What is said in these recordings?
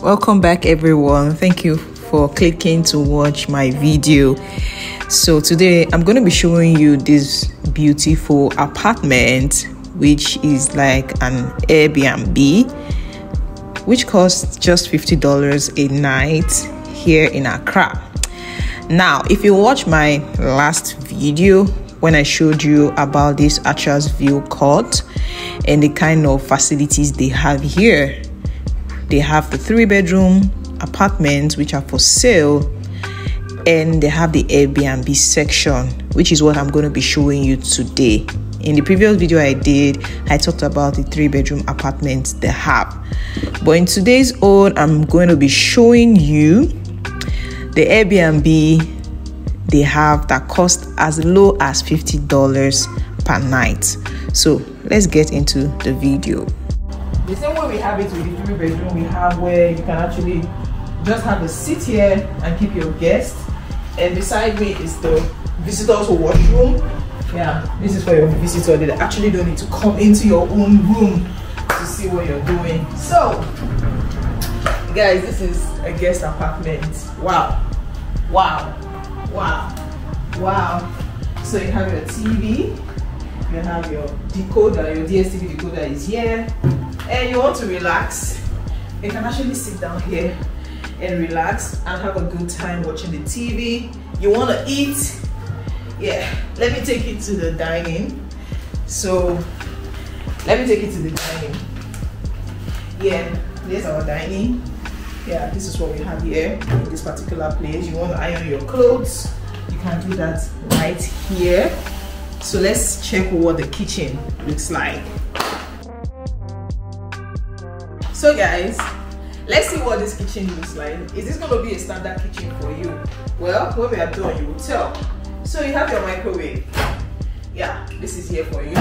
Welcome back, everyone. Thank you for clicking to watch my video. So today I'm going to be showing you this beautiful apartment, which is like an Airbnb, which costs just $50 a night here in Accra. Now, if you watch my last video when I showed you about this Accra's View Court and the kind of facilities they have here, they have the 3-bedroom apartments which are for sale, and they have the Airbnb section, which is what I'm going to be showing you today. In the previous video I did, I talked about the 3-bedroom apartments they have, but in today's own, I'm going to be showing you the Airbnb they have that cost as low as $50 per night. So let's get into the video. The same way we have it with the 3-bedroom, we have where you can actually just have a seat here and keep your guests, and beside me is the visitors washroom. Yeah, this is for your visitor. They actually don't need to come into your own room to see what you're doing. So guys, this is a guest apartment. Wow, so you have your TV, you have your decoder, your DSTV decoder is here, and you want to relax, you can actually sit down here and relax and have a good time watching the TV. You want to eat, yeah, let me take you to the dining. So let me take you to the dining. Yeah, there's our dining. Yeah, this is what we have here in this particular place. You want to iron your clothes, you can do that right here. So let's check what the kitchen looks like. So guys, let's see what this kitchen looks like. Is this going to be a standard kitchen for you? Well, when we are done, you will tell. So you have your microwave. Yeah, this is here for you.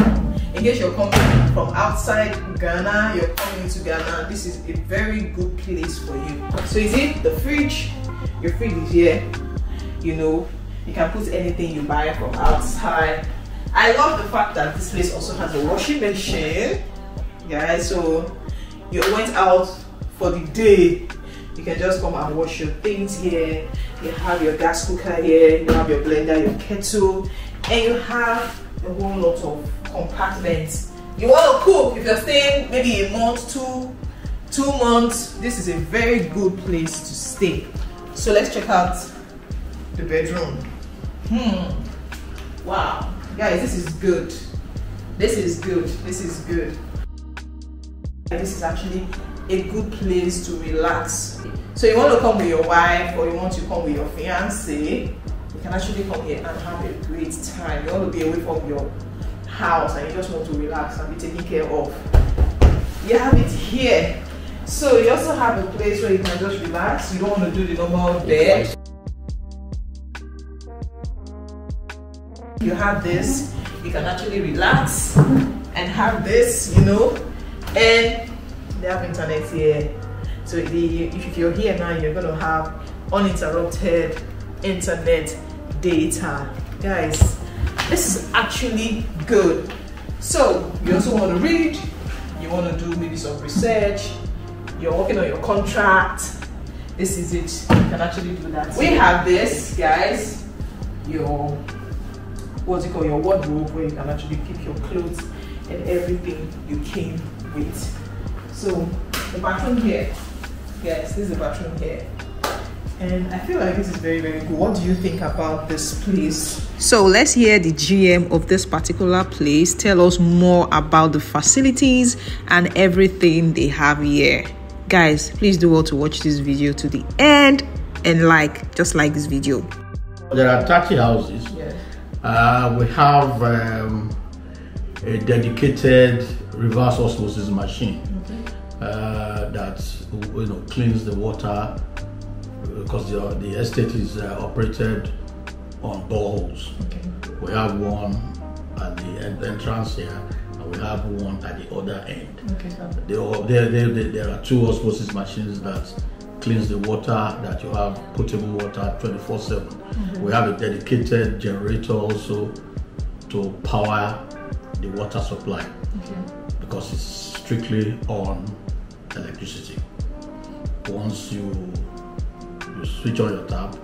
In case you're coming from outside Ghana, you're coming into Ghana, this is a very good place for you. So you see the fridge, your fridge is here. You know, you can put anything you buy from outside. I love the fact that this place also has a washing machine. Yeah, so you went out for the day, you can just come and wash your things here. You have your gas cooker here, you have your blender, your kettle, and you have a whole lot of compartments. You want to cook, if you're staying maybe a month, two months, this is a very good place to stay. So let's check out the bedroom. Wow, guys, this is good. This is good. This is actually a good place to relax. So you want to come with your wife, or you want to come with your fiance, you can actually come here and have a great time. You want to be away from your house and you just want to relax and be taken care of. You have it here. So you also have a place where you can just relax. You don't want to do the normal bed. You have this, you can actually relax and have this, you know, and they have internet here. So if you're here now, you're going to have uninterrupted internet data. Guys, this is actually good. So you also want to read, you want to do maybe some research, you're working on your contract, this is it. You can actually do that. We have this, guys, your your wardrobe, where you can actually keep your clothes and everything you came with. So the bathroom here, yes, this is the bathroom here, and I feel like this is very, very good. What do you think about this place? So let's hear the GM of this particular place tell us more about the facilities and everything they have here. Guys, please do well to watch this video to the end and just like this video. There are 30 houses. Yes. We have a dedicated reverse osmosis machine that cleans the water, because the estate is operated on boreholes. We have one at the entrance here, and we have one at the other end. There are 2 osmosis machines that cleans the water, that you have potable water 24/7. We have a dedicated generator also to power the water supply, because it's strictly on electricity. once you switch on your tap,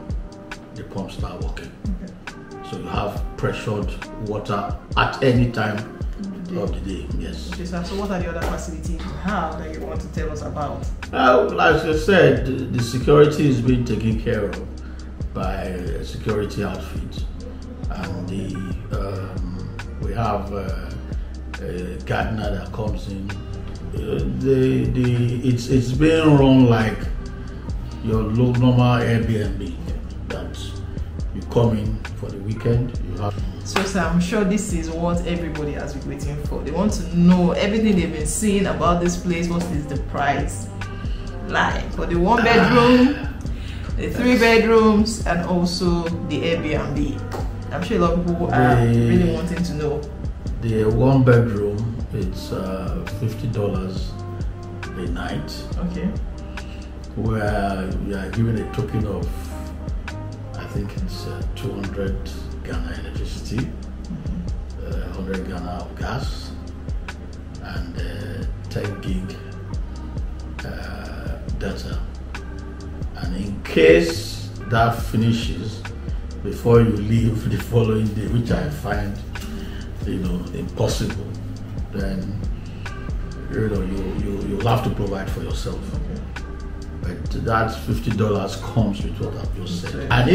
the pump start working. So you have pressured water at any time of the day. Yes. Okay, so what are the other facilities you have that you want to tell us about? Like I said, the security is being taken care of by a security outfit, and we have a gardener that comes in. It's being run like your normal Airbnb, that you come in for the weekend. You have. So, sir, I'm sure this is what everybody has been waiting for. They want to know everything they've been seeing about this place. What is the price like for the 1 bedroom, the 3 bedrooms, and also the Airbnb? I'm sure a lot of people are really wanting to know. The 1 bedroom, it's $50 a night. Okay. Where you are given a token of, I think it's 200 Ghana electricity, 100 Ghana of gas, and 10 gig data. And in case that finishes before you leave the following day, which I find, impossible, then you'll have to provide for yourself. But that $50 comes with what I've just said. And I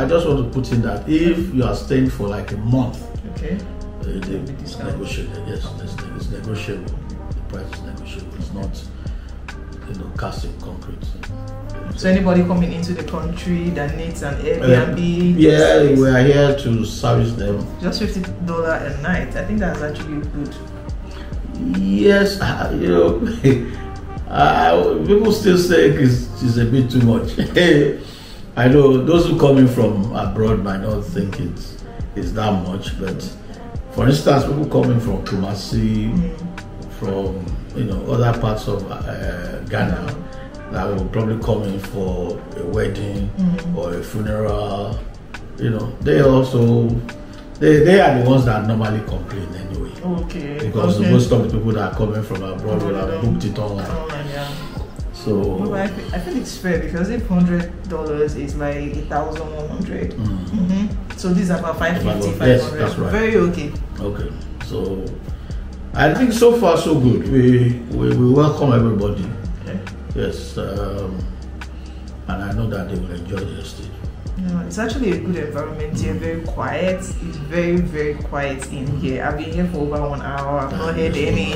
just want to put in that if you are staying for like a month, it's negotiable. Yes, it's negotiable. The price is negotiable. It's not, cast in concrete. So anybody coming into the country that needs an Airbnb? We are here to service them. Just $50 a night. I think that's actually good. Yes, people still say it's a bit too much. I know those who come in from abroad might not think it's that much, but for instance, people coming from Kumasi, from other parts of Ghana, that will probably come in for a wedding or a funeral. They also they are the ones that normally complain anyway. Okay. Because most of the people that are coming from abroad will have booked it online. So I feel it's fair, because if $100 is like 1,100, so this is about 550, 500. Yes, that's right. Very okay. Okay. So I think so far so good. We welcome everybody. Okay. Yes, and I know that they will enjoy the estate. It's actually a good environment here, very quiet. It's very, very quiet in here. I've been here for over 1 hour. I've not heard any.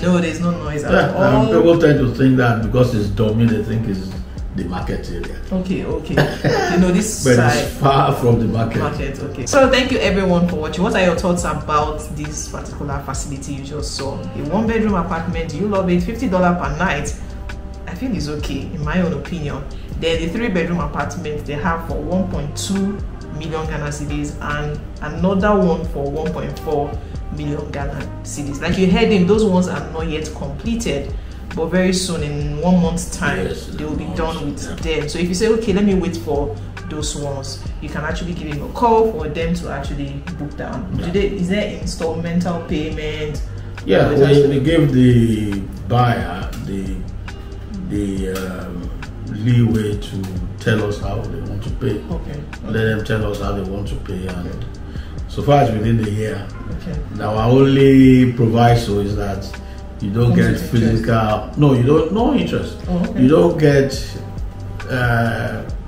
No, there's no noise at all. People tend to think that because it's dormant, they think it's the market area. Okay. This but side. It's far from the market. Okay. So thank you everyone for watching. What are your thoughts about this particular facility you just saw? A 1 bedroom apartment. Do you love it? $50 per night. I think it's okay, in my own opinion. Then the 3 bedroom apartment they have for 1.2 million Ghana cedis, and another one for 1.4 million Ghana cedis. Like you heard him, those ones are not yet completed, but very soon, in 1 month's time, they will be done with them. So if you say, okay, let me wait for those ones, you can actually give him a call for them to actually book down. Is there installmental payment? Yeah, we give the buyer the leeway to tell us how they want to pay. Okay. Let them tell us how they want to pay, and so far as within the year. Now our only proviso is that you don't get physical. No, you don't. No interest. You don't get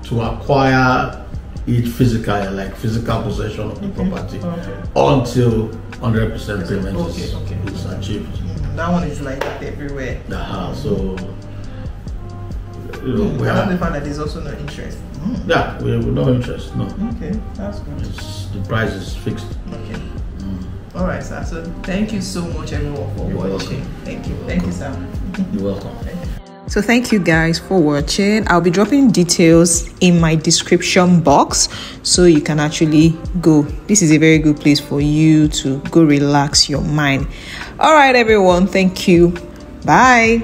to acquire it physically, like physical possession of the property, until 100% payment is achieved. That one is like that everywhere. So. I love the fact that there's also no interest. Yeah, we have no interest. No. Okay, that's good. The price is fixed. Okay. All right, sir. So thank you so much, everyone, for watching. Thank you. Thank you, sir. You're welcome. So thank you guys for watching. I'll be dropping details in my description box, so you can actually go. This is a very good place for you to go relax your mind. All right, everyone. Thank you. Bye.